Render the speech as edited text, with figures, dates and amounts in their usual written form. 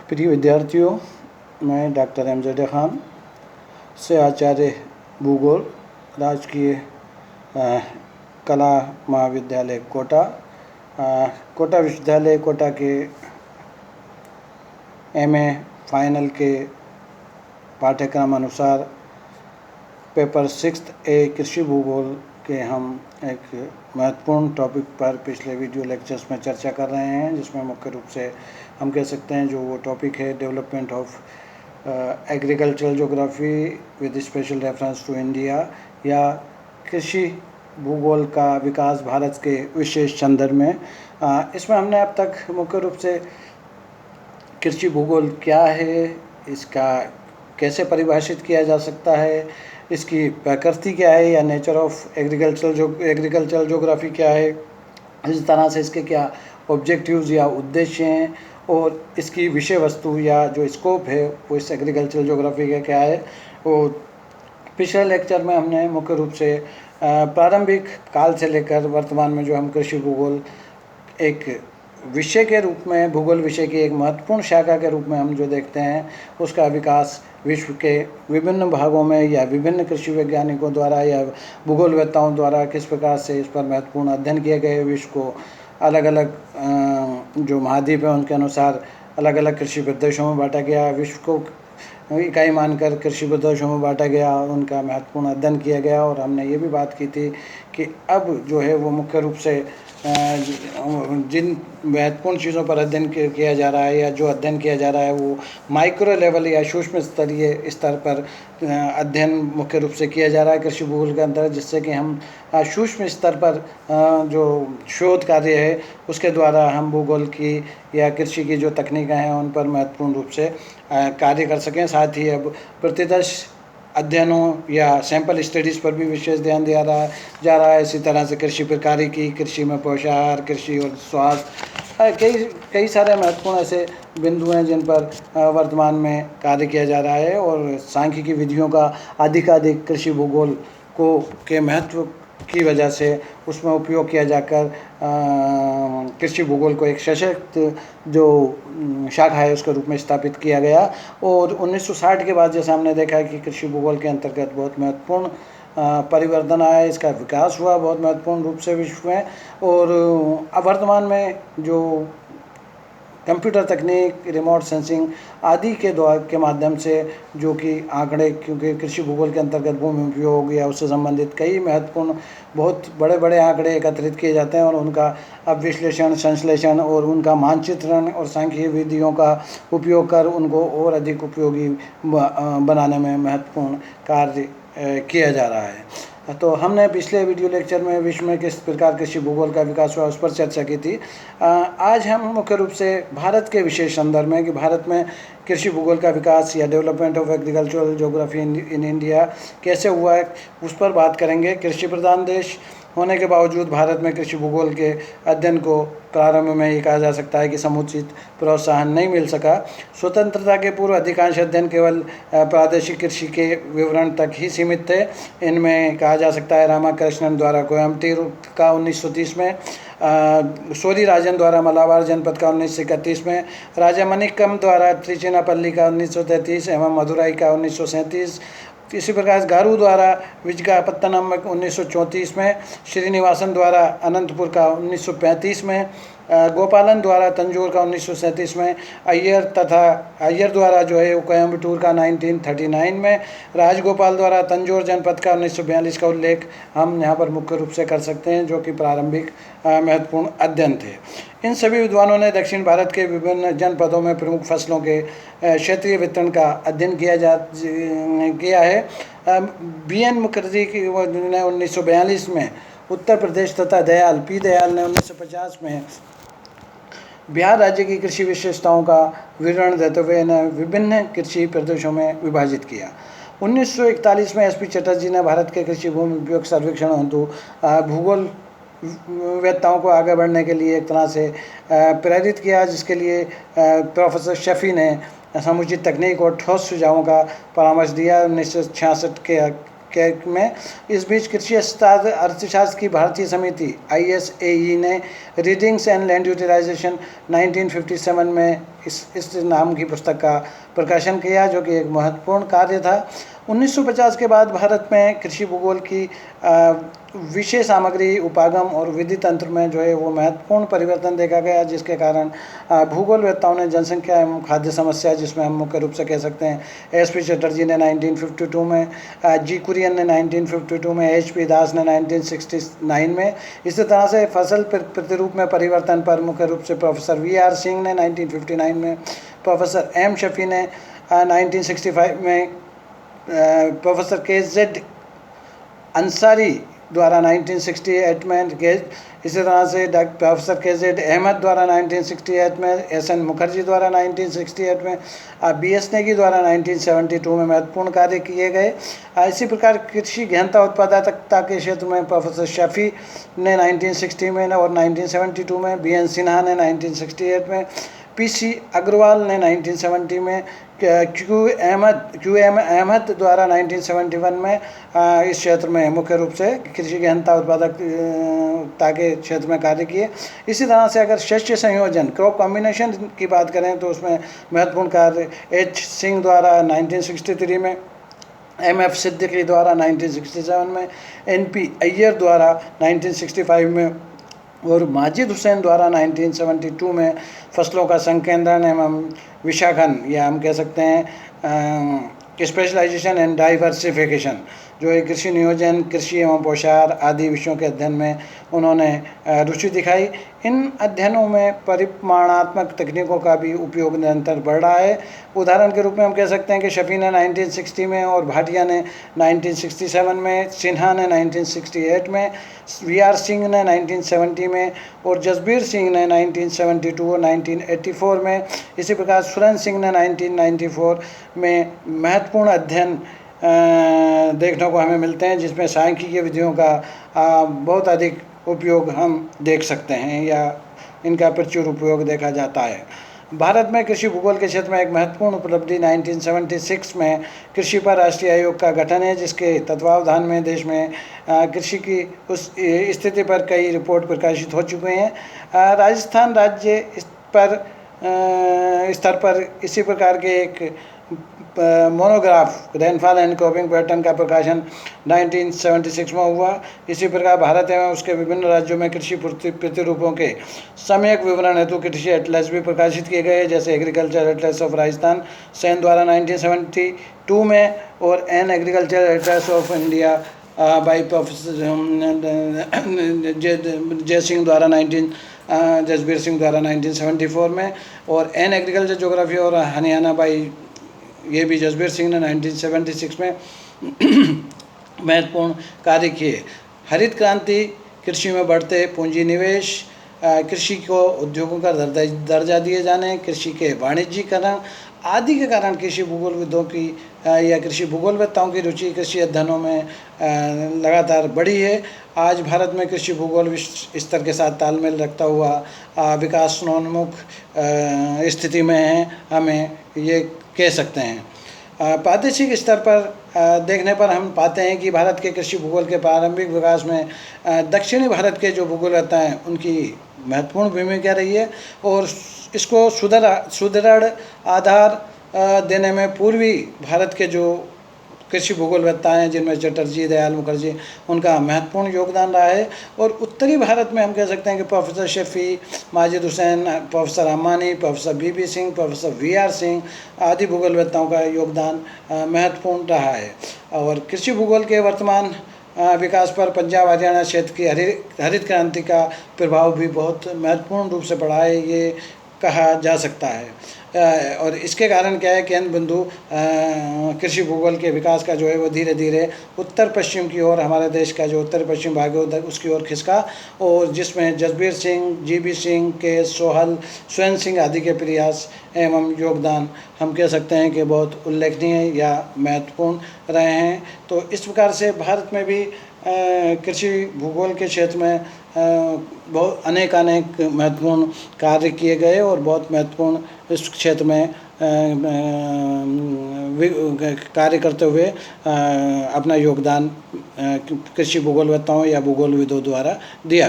प्रिय विद्यार्थियों, मैं डॉक्टर एमजेड खान से आचार्य भूगोल राजकीय कला महाविद्यालय कोटा कोटा विश्वविद्यालय कोटा के एमए फाइनल के पाठ्यक्रम अनुसार पेपर 6 ए कृषि भूगोल के हम एक महत्वपूर्ण टॉपिक पर पिछले वीडियो लेक्चर्स में चर्चा कर रहे हैं, जिसमें मुख्य रूप से हम कह सकते हैं जो वो टॉपिक है development of agricultural geography with special reference to India, या कृषि भूगोल का विकास भारत के विशेष संदर्भ में। इसमें हमने अब तक मुख्य रूप से कृषि भूगोल क्या है, इसका कैसे परिभाषित किया जा सकता है, इसकी प्रकृति क्या है या नेचर ऑफ एग्रीकल्चरल ज्योग्राफी क्या है, इस तरह से इसके क्या ऑब्जेक्टिव्स या उद्देश्य हैं और इसकी विषय वस्तु या जो स्कोप है वो इस एग्रीकल्चरल ज्योग्राफी का क्या है। और पिछले लेक्चर में हमने मुख्य रूप से प्रारंभिक काल से लेकर वर्तमान में जो हम कृषि भूगोल एक विषय के रूप में, भूगोल विषय की एक महत्वपूर्ण शाखा के रूप में हम जो देखते हैं, उसका विकास विश्व के विभिन्न भागों में या विभिन्न कृषि वैज्ञानिकों द्वारा या भूगोलवेत्ताओं द्वारा किस प्रकार से इस पर महत्वपूर्ण अध्ययन किए गए, विश्व को अलग अलग जो महाद्वीप हैं उनके अनुसार अलग अलग कृषि प्रदेशों में बांटा गया, विश्व को इकाई मानकर कृषि प्रदेशों में बांटा गया और उनका महत्वपूर्ण अध्ययन किया गया। और हमने ये भी बात की थी कि अब जो है वो मुख्य रूप से जिन महत्वपूर्ण चीज़ों पर अध्ययन किया जा रहा है या जो अध्ययन किया जा रहा है वो माइक्रो लेवल या सूक्ष्म स्तरीय स्तर पर अध्ययन मुख्य रूप से किया जा रहा है कृषि भूगोल के अंदर, जिससे कि हम सूक्ष्म स्तर पर जो शोध कार्य है उसके द्वारा हम भूगोल की या कृषि की जो तकनीकें हैं उन पर महत्वपूर्ण रूप से कार्य कर सकें। साथ ही अब प्रतिदर्श अध्ययनों या सैंपल स्टडीज़ पर भी विशेष ध्यान दिया जा रहा है। इसी तरह से कृषि प्रकारिकी, कृषि में पोषाहार, कृषि और स्वास्थ्य, कई सारे महत्वपूर्ण ऐसे बिंदु हैं जिन पर वर्तमान में कार्य किया जा रहा है। और सांख्यिकी विधियों का अधिकाधिक कृषि भूगोल के महत्व की वजह से उसमें उपयोग किया जाकर कृषि भूगोल को एक सशक्त जो शाखा है उसके रूप में स्थापित किया गया। और 1960 के बाद जैसे हमने देखा है कि कृषि भूगोल के अंतर्गत बहुत महत्वपूर्ण परिवर्तन आया, इसका विकास हुआ बहुत महत्वपूर्ण रूप से विश्व में। और वर्तमान में जो कंप्यूटर तकनीक, रिमोट सेंसिंग आदि के माध्यम से जो कि आंकड़े, क्योंकि कृषि भूगोल के अंतर्गत भूमि उपयोग या उससे संबंधित कई महत्वपूर्ण बहुत बड़े बड़े आंकड़े एकत्रित किए जाते हैं और उनका अब विश्लेषण, संश्लेषण और उनका मानचित्रण और सांख्यिकीय विधियों का उपयोग कर उनको और अधिक उपयोगी बनाने में महत्वपूर्ण कार्य किया जा रहा है। तो हमने पिछले वीडियो लेक्चर में विश्व में किस प्रकार कृषि भूगोल का विकास हुआ उस पर चर्चा की थी। आज हम मुख्य रूप से भारत के विशेष संदर्भ में कि भारत में कृषि भूगोल का विकास या development of agricultural geography in India कैसे हुआ है उस पर बात करेंगे। कृषि प्रधान देश होने के बावजूद भारत में कृषि भूगोल के अध्ययन को प्रारंभ में ही कहा जा सकता है कि समुचित प्रोत्साहन नहीं मिल सका। स्वतंत्रता के पूर्व अधिकांश अध्ययन केवल प्रादेशिक कृषि के विवरण तक ही सीमित थे। इनमें कहा जा सकता है रामाकृष्णन द्वारा कोयम्बटूर का 1930 में, सोरी राजन द्वारा मलाबार जनपद का 1931 में, राजा मनिक्कम द्वारा त्रिचिनापल्ली का 1933 एवं मदुराई का 1937, इसी प्रकार गारू द्वारा विजयपत्तनम 1934 में, श्रीनिवासन द्वारा अनंतपुर का 1935 में, गोपालन द्वारा तंजौर का 1937 में, अय्यर द्वारा जो है कोयम्बटूर का 1939 में, राजगोपाल द्वारा तंजौर जनपद का 1942 का उल्लेख हम यहाँ पर मुख्य रूप से कर सकते हैं, जो कि प्रारंभिक महत्वपूर्ण अध्ययन थे। इन सभी विद्वानों ने दक्षिण भारत के विभिन्न जनपदों में प्रमुख फसलों के क्षेत्रीय वितरण का अध्ययन किया है। BN मुखर्जी ने 1942 में उत्तर प्रदेश तथा दयाल ने 1950 में बिहार राज्य की कृषि विशेषताओं का विवरण देते हुए इन्हें विभिन्न कृषि प्रदेशों में विभाजित किया। 1941 में SP चटर्जी ने भारत के कृषि भूमि उपयोग सर्वेक्षण हेतु भूगोल वेत्ताओं को आगे बढ़ने के लिए एक तरह से प्रेरित किया, जिसके लिए प्रोफेसर शफी ने समुचित तकनीक और ठोस सुझावों का परामर्श दिया। 1966 में। इस बीच कृषि अर्थशास्त्र की भारतीय समिति ISAE ने रीडिंग्स एंड लैंड यूटिलाइजेशन 1957 में इस नाम की पुस्तक का प्रकाशन किया, जो कि एक महत्वपूर्ण कार्य था। 1950 के बाद भारत में कृषि भूगोल की विषय सामग्री, उपागम और विधि तंत्र में जो है वो महत्वपूर्ण परिवर्तन देखा गया, जिसके कारण भूगोलवेत्ताओं ने जनसंख्या एवं खाद्य समस्या, जिसमें हम मुख्य रूप से कह सकते हैं SP चटर्जी ने 1952 में, G कुरियन ने 1952 में, HP दास ने 1969 में, इसी तरह से फसल प्रतिरूप में परिवर्तन पर मुख्य रूप से प्रोफेसर VR सिंह ने 1959 में, प्रोफेसर M शफी ने 1965 में, प्रोफेसर KZ अंसारी द्वारा 1968 में, इसी तरह से प्रोफेसर KZ अहमद द्वारा 1968 में, SN मुखर्जी द्वारा 1968 में, BS नेगी द्वारा 1972 में महत्वपूर्ण कार्य किए गए। इसी प्रकार कृषि गहनता उत्पादकता के क्षेत्र में प्रोफेसर शफी ने 1960 में और 1972 में, BN सिन्हा ने 1968 में, PC अग्रवाल ने 1970 में, QM अहमद द्वारा 1971 में इस क्षेत्र में मुख्य रूप से कृषि गहनता उत्पादकता के क्षेत्र में कार्य किए। इसी तरह से अगर शस्य संयोजन, क्रॉप कॉम्बिनेशन की बात करें तो उसमें महत्वपूर्ण कार्य H सिंह द्वारा 1963 में, MF सिद्दीकी द्वारा 1967 में, NP अय्यर द्वारा 1965 में और माजिद हुसैन द्वारा 1972 में फसलों का संकेंद्रण एवं विशाखन, या हम कह सकते हैं स्पेशलाइजेशन एंड डाइवर्सिफिकेशन, जो एक कृषि नियोजन, कृषि एवं पोषार आदि विषयों के अध्ययन में उन्होंने रुचि दिखाई। इन अध्ययनों में परिमाणात्मक तकनीकों का भी उपयोग निरंतर बढ़ रहा है। उदाहरण के रूप में हम कह सकते हैं कि शफी ने 1960 में और भाटिया ने 1967 में, सिन्हा ने 1968 में, VR सिंह ने 1970 में और जसबीर सिंह ने 1972 और 1984 में, इसी प्रकार सुरेंद्र सिंह ने 1994 में महत्वपूर्ण अध्ययन देखने को हमें मिलते हैं, जिसमें सांख्यिकीय विधियों का बहुत अधिक उपयोग हम देख सकते हैं या इनका प्रचुर उपयोग देखा जाता है। भारत में कृषि भूगोल के क्षेत्र में एक महत्वपूर्ण उपलब्धि 1976 में कृषि पर राष्ट्रीय आयोग का गठन है, जिसके तत्वावधान में देश में कृषि की उस स्थिति पर कई रिपोर्ट प्रकाशित हो चुके हैं। राजस्थान राज्य स्तर पर इसी प्रकार के एक monograph rainfall and cropping pattern का प्रकाशन 1976 में हुआ। इसी प्रकार भारत एवं उसके विभिन्न राज्यों में कृषि प्रतिरूपों के सम्यक विवरण हेतु कृषि एटलस भी प्रकाशित किए गए, जैसे agriculture Atlas of Rajasthan Sen द्वारा 1972 में और an agriculture Atlas of India by professor जय सिंह द्वारा जसबीर सिंह द्वारा 1974 में और एन एग्रीकल्चर जोग्राफी और हरियाणा बाई ये भी जसबीर सिंह ने 1976 में महत्वपूर्ण कार्य किए। हरित क्रांति, कृषि में बढ़ते पूंजी निवेश, कृषि को उद्योगों का दर्जा दिए जाने, कृषि के वाणिज्यीकरण आदि के कारण कृषि भूगोलविदों की या कृषि भूगोलवेत्ताओं की रुचि कृषि अध्ययनों में लगातार बढ़ी है। आज भारत में कृषि भूगोल विश्व स्तर के साथ तालमेल रखता हुआ विकासोन्मुख स्थिति में है, हमें ये कह सकते हैं। प्रादेशिक स्तर पर देखने पर हम पाते हैं कि भारत के कृषि भूगोल के प्रारंभिक विकास में दक्षिणी भारत के जो भूगोलवेत्ता हैं उनकी महत्वपूर्ण भूमिका रही है और इसको सुदृढ़ आधार देने में पूर्वी भारत के जो कृषि भूगोलवेत्ता हैं, जिनमें चटर्जी, दयाल मुखर्जी, उनका महत्वपूर्ण योगदान रहा है। और उत्तरी भारत में हम कह सकते हैं कि professor Shafi, Majid Hussain, professor Ammani, professor BB Singh, professor VR Singh आदि भूगोलवेत्ताओं का योगदान महत्वपूर्ण रहा है। और कृषि भूगोल के वर्तमान विकास पर पंजाब हरियाणा क्षेत्र की हरित क्रांति का प्रभाव भी बहुत महत्वपूर्ण रूप से पड़ा है, ये कहा जा सकता है। और इसके कारण क्या है, केंद्र बिंदु कृषि भूगोल के विकास का जो है वो धीरे धीरे उत्तर पश्चिम की ओर, हमारे देश का जो उत्तर पश्चिम भाग है उसकी ओर खिसका, और जिसमें जसबीर सिंह, GB सिंह, के सोहल, सुरेंद्र सिंह आदि के प्रयास एवं योगदान हम कह सकते हैं कि बहुत उल्लेखनीय या महत्वपूर्ण रहे हैं। तो इस प्रकार से भारत में भी कृषि भूगोल के क्षेत्र में बहुत अनेक महत्वपूर्ण कार्य किए गए और बहुत महत्वपूर्ण इस क्षेत्र में कार्य करते हुए अपना योगदान कृषि भूगोलवेत्ताओं या भूगोलविदों द्वारा दिया